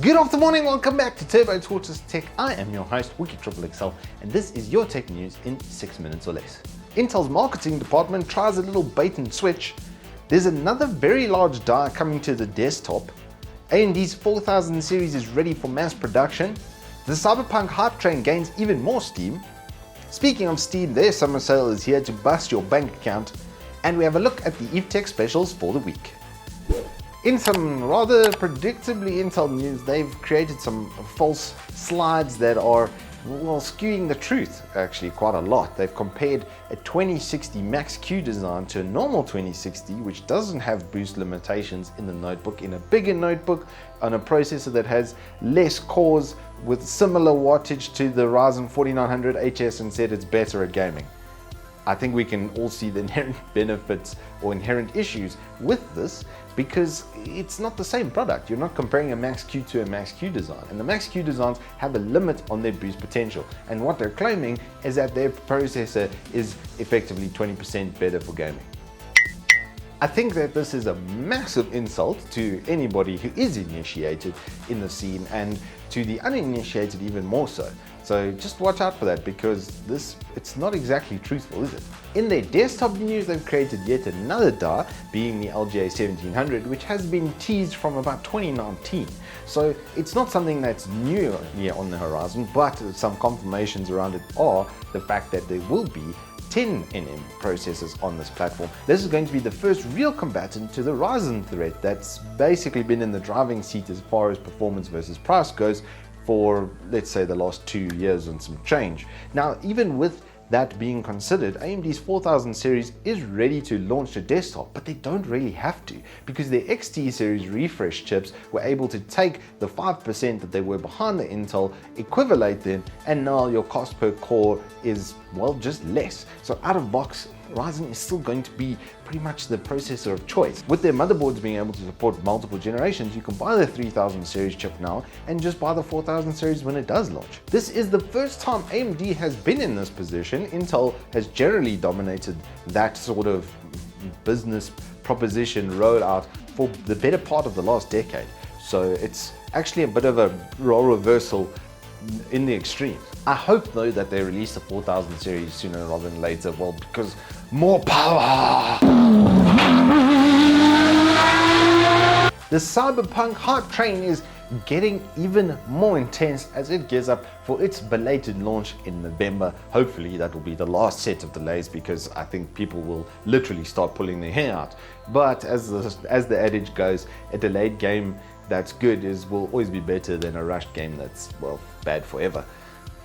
Good afternoon, welcome back to Turbo Tortoise Tech. I am your host, WikiXXL, and this is your tech news in 6 minutes or less. Intel's marketing department tries a little bait and switch. There's another very large die coming to the desktop. AMD's 4000 series is ready for mass production. The Cyberpunk hype train gains even more steam. Speaking of steam, their summer sale is here to bust your bank account. And we have a look at the Eve Tech specials for the week. In some rather predictably Intel news, they've created some false slides that are, well, skewing the truth actually quite a lot. They've compared a 2060 Max-Q design to a normal 2060, which doesn't have boost limitations in the notebook, in a bigger notebook on a processor that has less cores with similar wattage to the Ryzen 4900 HS, and said it's better at gaming. I think we can all see the inherent benefits or inherent issues with this, because it's not the same product. You're not comparing a Max-Q to a Max-Q design, and the Max-Q designs have a limit on their boost potential, and what they're claiming is that their processor is effectively 20% better for gaming. I think that this is a massive insult to anybody who is initiated in the scene, and to the uninitiated even more so. So just watch out for that, because it's not exactly truthful, is it? In their desktop news, they've created yet another die, being the LGA 1700, which has been teased from about 2019. So it's not something that's new here on the horizon, but some confirmations around it are the fact that there will be 10nm processors on this platform. This is going to be the first real combatant to the Ryzen threat that's basically been in the driving seat as far as performance versus price goes for, let's say, the last 2 years and some change. Now, even with that being considered, AMD's 4000 series is ready to launch a desktop, but they don't really have to, because their XT series refresh chips were able to take the 5% that they were behind the Intel, equivalent them, and now your cost per core is, well, just less. So out of box, Ryzen is still going to be pretty much the processor of choice. With their motherboards being able to support multiple generations, you can buy the 3000 series chip now and just buy the 4000 series when it does launch. This is the first time AMD has been in this position. Intel has generally dominated that sort of business proposition rollout for the better part of the last decade. So it's actually a bit of a role reversal in the extremes. I hope though that they release the 4000 series sooner rather than later, well, because more power! The Cyberpunk hype train is getting even more intense as it gears up for its belated launch in November. Hopefully that will be the last set of delays, because I think people will literally start pulling their hair out. But as the adage goes, a delayed game that's good will always be better than a rushed game that's, well, bad forever.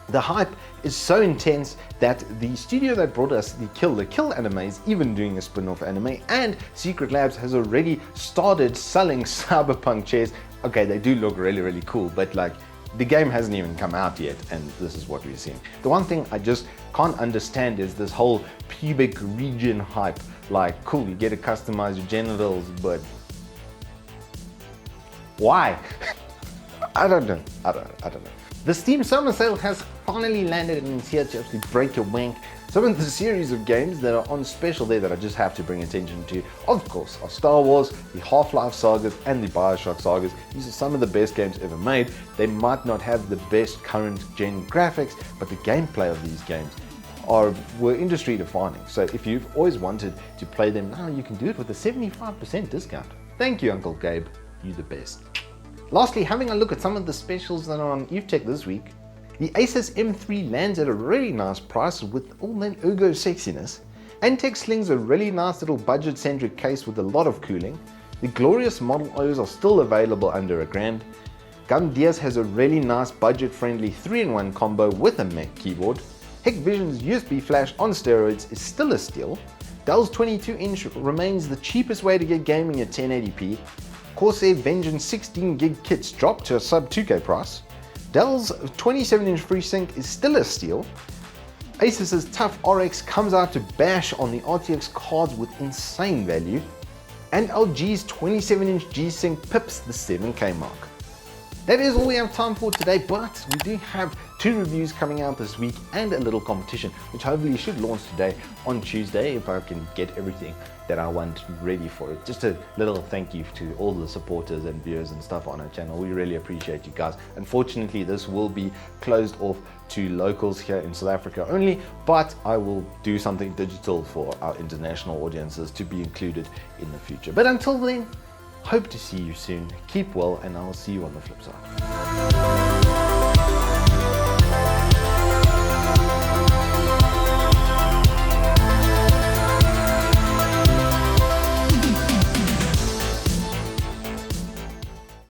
The hype is so intense that the studio that brought us the Kill anime is even doing a spin-off anime, and Secret Labs has already started selling Cyberpunk chairs. Okay, they do look really, really cool, but like, the game hasn't even come out yet, and this is what we're seeing. The one thing I just can't understand is this whole pubic region hype. Like, cool, you get to customize your genitals, but why? I don't know. The Steam Summer Sale has finally landed, and it's here to actually break your bank. Some of the series of games that are on special there that I just have to bring attention to, of course, are Star Wars, the Half-Life sagas, and the Bioshock sagas. These are some of the best games ever made. They might not have the best current gen graphics, but the gameplay of these games were industry defining. So if you've always wanted to play them, now you can do it with a 75% discount. Thank you, Uncle Gabe. You the best. Lastly, having a look at some of the specials that are on Eve Tech this week. The Asus M3 lands at a really nice price with all that ergo sexiness. Antec slings a really nice little budget-centric case with a lot of cooling. The glorious Model O's are still available under $1,000. Gumdias has a really nice budget-friendly 3-in-1 combo with a Mac keyboard. Hikvision's USB flash on steroids is still a steal. Dell's 22-inch remains the cheapest way to get gaming at 1080p. Corsair Vengeance 16GB kits dropped to a sub 2K price. Dell's 27-inch FreeSync is still a steal. Asus's Tough RX comes out to bash on the RTX cards with insane value. And LG's 27-inch G-Sync pips the 7K mark. That is all we have time for today, but we do have 2 reviews coming out this week and a little competition, which hopefully should launch today on Tuesday if I can get everything that I want ready for it. Just a little thank you to all the supporters and viewers and stuff on our channel. We really appreciate you guys. Unfortunately, this will be closed off to locals here in South Africa only, but I will do something digital for our international audiences to be included in the future. But until then, hope to see you soon. Keep well, and I will see you on the flip side.